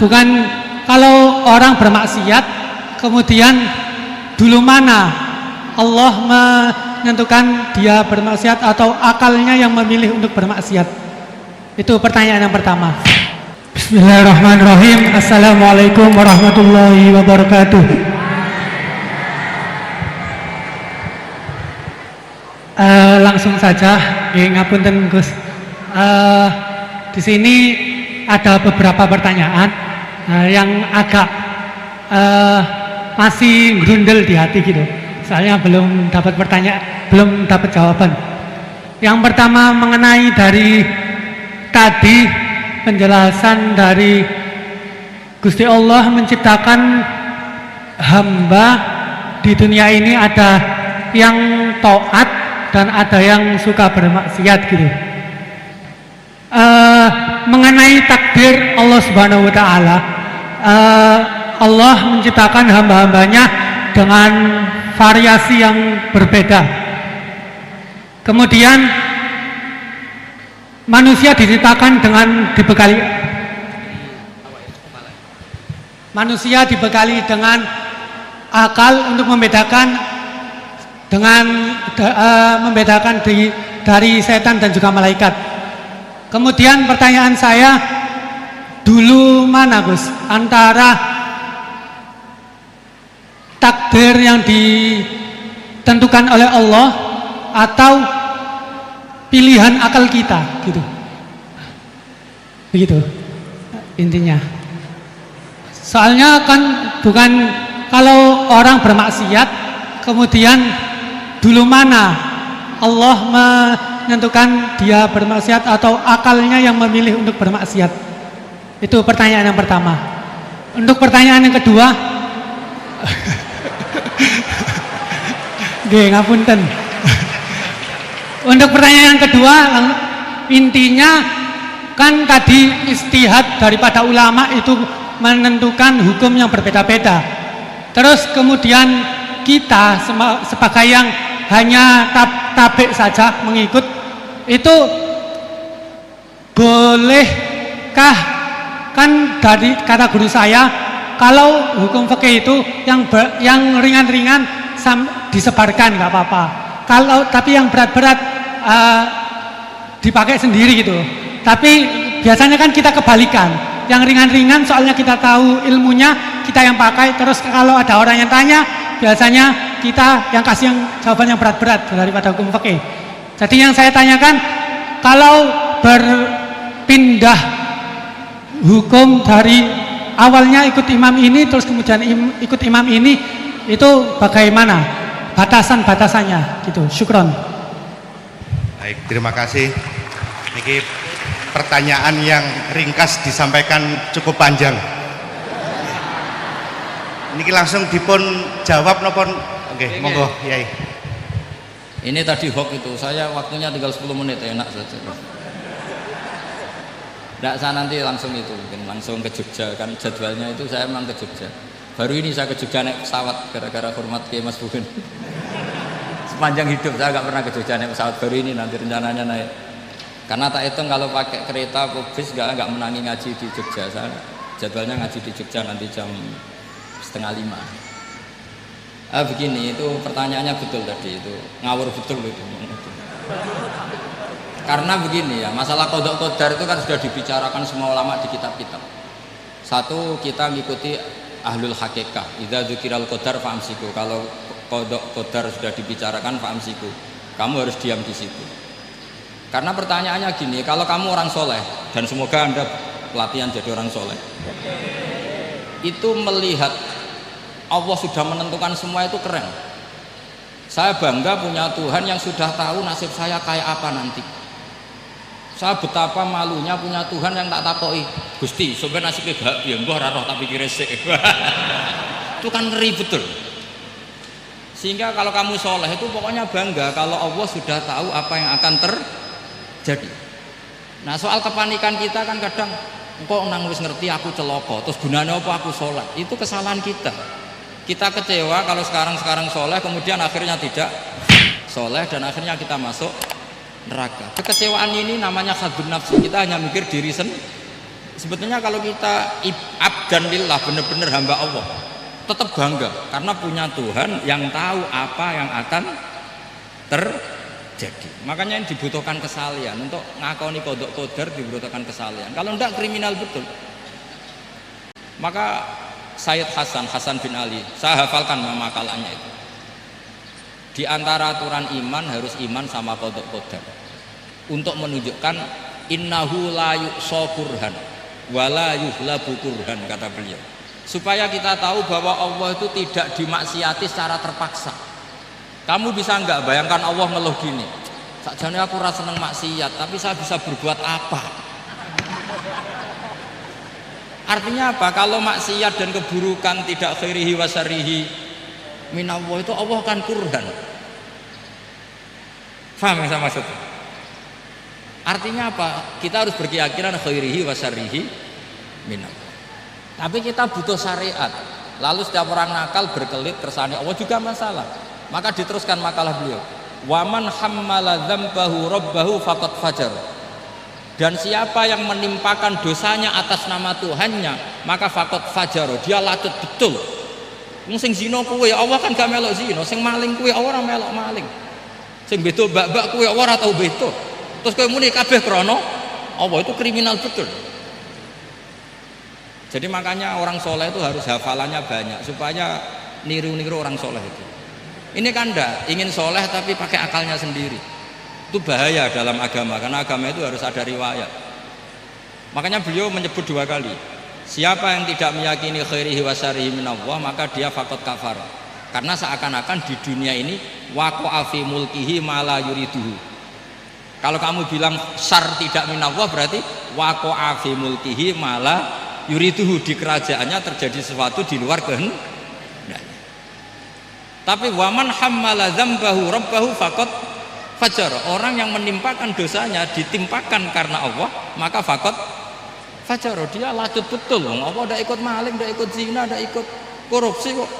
bukan kalau orang bermaksiat kemudian dulu mana Allah menentukan dia bermaksiat atau akalnya yang memilih untuk bermaksiat? Itu pertanyaan yang pertama. Bismillahirrahmanirrahim. Assalamualaikum warahmatullahi wabarakatuh. Langsung saja, ngapunten Gus. Di sini ada beberapa pertanyaan yang agak masih grundel di hati gitu. Soalnya belum dapat jawaban. Yang pertama mengenai dari tadi penjelasan dari Gusti Allah menciptakan hamba di dunia ini, ada yang taat dan ada yang suka bermaksiat gitu. Mengenai takdir Allah Subhanahu wa taala, Allah menciptakan hamba-hambanya dengan variasi yang berbeda. Kemudian manusia diciptakan dengan dibekali dengan akal untuk membedakan dari setan dan juga malaikat. Kemudian pertanyaan saya, dulu mana Gus antara takdir yang ditentukan oleh Allah atau pilihan akal kita gitu? Begitu intinya. Soalnya kan bukan kalau orang bermaksiat kemudian dulu mana Allah menentukan dia bermaksiat atau akalnya yang memilih untuk bermaksiat? Itu pertanyaan yang pertama. Untuk pertanyaan yang kedua, ngapunten. Untuk pertanyaan yang kedua, intinya kan tadi istihad daripada ulama itu menentukan hukum yang berbeda-beda. Terus kemudian kita sebagai yang hanya tabik saja mengikut, itu bolehkah? Kan dari kata guru saya, kalau hukum fikih itu yang ringan-ringan disebarkan nggak apa-apa. Tapi yang berat-berat dipakai sendiri gitu. Tapi biasanya kan kita kebalikan. Yang ringan-ringan soalnya kita tahu ilmunya, kita yang pakai. Terus kalau ada orang yang tanya, biasanya kita yang kasih jawaban yang berat-berat daripada hukum fikih. Jadi yang saya tanyakan, kalau berpindah hukum dari awalnya ikut imam ini terus kemudian ikut imam ini, itu bagaimana batasan-batasannya gitu? Syukron. Baik, terima kasih. Ini pertanyaan yang ringkas disampaikan cukup panjang. Ini langsung dipun jawab nopon. Oke, monggo Yai. Ini tadi hoax itu, saya waktunya tinggal 10 menit, enak saja. Enggak, saya nanti langsung itu, mungkin langsung ke Jogja, kan jadwalnya itu saya memang ke Jogja. Baru ini saya ke Jogja naik pesawat gara-gara hormat ke Mas Bukin. Sepanjang hidup saya nggak pernah ke Jogja naik pesawat, baru ini nanti rencananya naik. Karena tak hitung kalau pakai kereta atau bis nggak menangi ngaji di Jogja. Saya jadwalnya ngaji di Jogja nanti jam 4:30. Begini, itu pertanyaannya betul tadi, itu ngawur betul itu. Karena begini ya, masalah qadha qadar itu kan sudah dibicarakan semua ulama di kitab-kitab. Satu, kita ngikuti ahlul hakikah. Idza dzikiral qadar fa'amsiku. Kalau qadha qadar sudah dibicarakan fa'amsiku, kamu harus diam di situ. Karena pertanyaannya gini, kalau kamu orang soleh, dan semoga Anda pelatihan jadi orang soleh, itu melihat Allah sudah menentukan semua, itu keren. Saya bangga punya Tuhan yang sudah tahu nasib saya kayak apa nanti. Saya betapa malunya punya Tuhan yang tak takoi, Gusti, sebenarnya nasibnya bahagia, mbah roh tapi kira sik. Itu kan ngeri betul. Sehingga kalau kamu soleh itu pokoknya bangga kalau Allah sudah tahu apa yang akan terjadi. Nah, soal kepanikan kita kan kadang, kok nang wis ngerti aku celaka, terus gunanya apa aku sholat? Itu kesalahan kita. Kita kecewa kalau sekarang soleh, kemudian akhirnya tidak soleh dan akhirnya kita masuk neraka. Kekecewaan ini namanya khadun nafsi. Kita hanya mikir diri sebetulnya kalau kita abdan lillah, benar-benar hamba Allah, tetap bangga karena punya Tuhan yang tahu apa yang akan terjadi. Makanya yang dibutuhkan kesalian untuk ngakoni kodok kodar, dibutuhkan kesalian. Kalau enggak kriminal betul. Maka Sayyid Hasan bin Ali, saya hafalkan makalahnya itu. Di antara aturan iman harus iman sama kodok kodar, untuk menunjukkan innahu la yuqsa kurhan wala yuhlabu kurhan, kata beliau, supaya kita tahu bahwa Allah itu tidak dimaksiati secara terpaksa. Kamu bisa enggak bayangkan Allah ngeluh gini, sakjane aku ora seneng maksiat tapi saya bisa berbuat apa? Artinya apa? Kalau maksiat dan keburukan tidak khairihi wa syarrihi minallah, itu Allah kan kurhan. Paham yang saya maksud? Artinya apa? Kita harus berkeyakinan khairihi wa syarrihi minallah. Tapi kita butuh syariat. Lalu setiap orang nakal berkelit kersane Allah juga masalah. Maka diteruskan makalah beliau, waman hammala dzambahu rabbahu faqad fajar. Dan siapa yang menimpakan dosanya atas nama Tuhannya, maka faqad fajar, dia lacut betul. Wong sing zina kuwi Allah kan gak melok zina, sing maling kuwi ora melok maling. Sing beto bak-bak kuwi ora tau beto. Terus kowe muni kabeh krana Allah, itu kriminal betul. Jadi makanya orang soleh itu harus hafalannya banyak supaya niru-niru orang soleh itu. Ini kan enggak ingin soleh tapi pakai akalnya sendiri. Itu bahaya dalam agama, karena agama itu harus ada riwayat. Makanya beliau menyebut 2 kali, siapa yang tidak meyakini khairihi wa syarrihi minallah, maka dia faqad kafar. Karena seakan-akan di dunia ini waqa'a fi mulkihi ma la yuriduhu. Kalau kamu bilang syar tidak minallah, berarti waqa'a fi mulkihi ma la yuriduhu, di kerajaannya terjadi sesuatu di luar kehendak. Tapi waman hammala dzambahu rabbahu faqad fajar, orang yang menimpakan dosanya ditimpakan karena Allah, maka faqad fajar, dia lacut betul. Allah tidak ikut maling, tidak ikut zina, tidak ikut korupsi kok.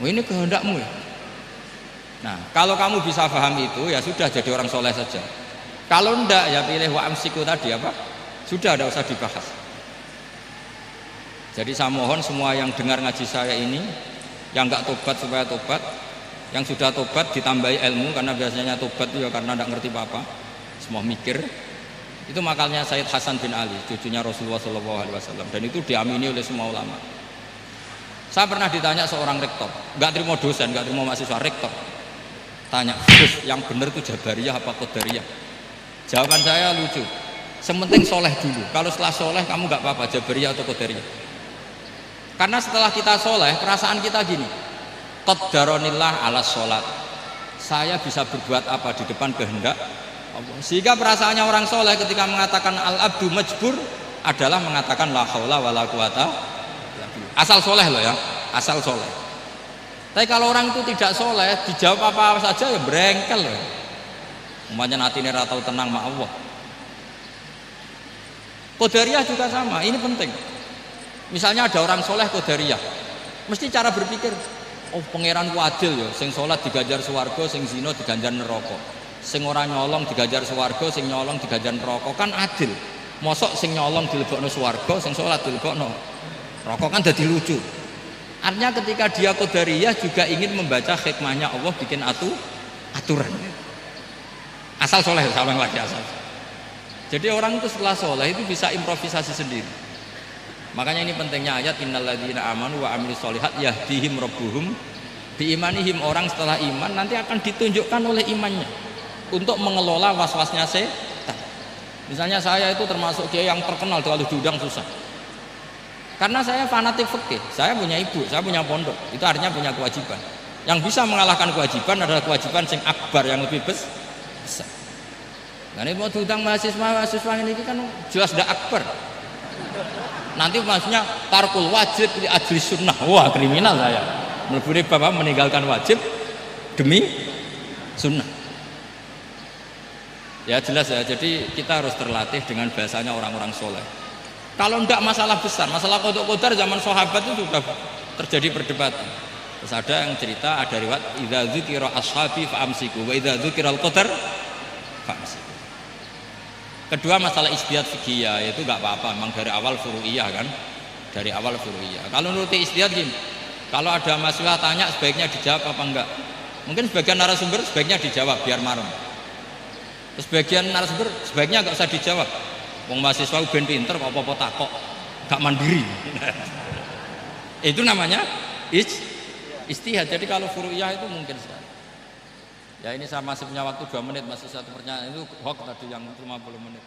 Oh, ini kehendakmu ya. Nah, kalau kamu bisa paham itu, ya sudah, jadi orang soleh saja. Kalau enggak, ya pilih wa amsiku tadi apa, sudah, tidak usah dibahas. Jadi saya mohon semua yang dengar ngaji saya ini, yang enggak tobat supaya tobat, yang sudah tobat ditambahi ilmu, karena biasanya tobat itu ya karena tidak ngerti apa-apa, semua mikir. Itu makalnya Sayyid Hasan bin Ali, cucunya Rasulullah SAW, dan itu diamini oleh semua ulama. Saya pernah ditanya seorang rektor, nggak terima dosen, nggak terima mahasiswa, rektor tanya, Gus, yang benar itu Jabariyah apa Qadariyah? Jawaban saya lucu, sementing soleh dulu, kalau setelah soleh kamu nggak apa-apa Jabariyah atau Qadariyah. Karena setelah kita soleh, perasaan kita gini, qaddaronillah ala sholat, saya bisa berbuat apa di depan kehendak Allah. Sehingga perasaannya orang soleh ketika mengatakan al-abdu majbur adalah mengatakan la haula wala quwata, asal soleh loh ya, asal soleh. Tapi kalau orang itu tidak soleh, dijawab apa saja ya berengkel loh. Umpamanya natine ra tau tenang sama Allah. Qadariyah juga sama, ini penting. Misalnya ada orang soleh Qadariyah, mesti cara berpikir, oh pangeran ku adil ya, sing sholat diganjar swarga, sing zina diganjar neraka, sing ora nyolong diganjar swarga, sing nyolong diganjar neraka, kan adil. Mosok sing nyolong dilebokno swarga, sing sholat dilebokno neraka, kan jadi lucu. Artinya ketika dia Qadariyah juga ingin membaca hikmahnya Allah bikin aturan. Asal soleh, salah lagi asal. Jadi orang itu setelah soleh itu bisa improvisasi sendiri. Makanya ini pentingnya ayat innalladzina amanu wa amilus sholihat yahdihim rabbuhum biimanihim. Orang setelah iman nanti akan ditunjukkan oleh imannya untuk mengelola was-wasnya setan. Misalnya saya itu termasuk kiai yang terkenal kalau diundang susah. Karena saya fanatik fikih, saya punya ibu, saya punya pondok, itu artinya punya kewajiban. Yang bisa mengalahkan kewajiban adalah kewajiban sing akbar, yang lebih besar. Nah ini mau diundang mahasiswa ini kan jelas tidak akbar. Nanti maksudnya tarkul wajib di ajli sunnah, wah kriminal saya. Meleburi bapak meninggalkan wajib demi sunnah. Ya jelas ya, jadi kita harus terlatih dengan bahasanya orang-orang soleh. Kalau tidak masalah besar, masalah qada qadar zaman sahabat itu sudah terjadi perdebatan. Terus ada yang cerita, ada riwayat idza dzukira ashabi fa amsiku wa idza dzukira al-qadar fa amsiku. Kedua masalah istihad fikih itu nggak apa-apa, memang dari awal furu'iyah kan, dari awal furu'iyah. Kalau nuruti istihad gini, kalau ada mahasiswa tanya sebaiknya dijawab apa enggak? Mungkin sebagian narasumber sebaiknya dijawab biar marem. Terus sebagian narasumber sebaiknya nggak usah dijawab. Wong mahasiswa ben pinter kok apa-apa takok, gak mandiri. Itu namanya istihad. Jadi kalau furu'iyah itu mungkin sekali. Ya ini saya masih punya waktu 2 menit, masih satu pertanyaan itu hoax tadi yang 50 menit.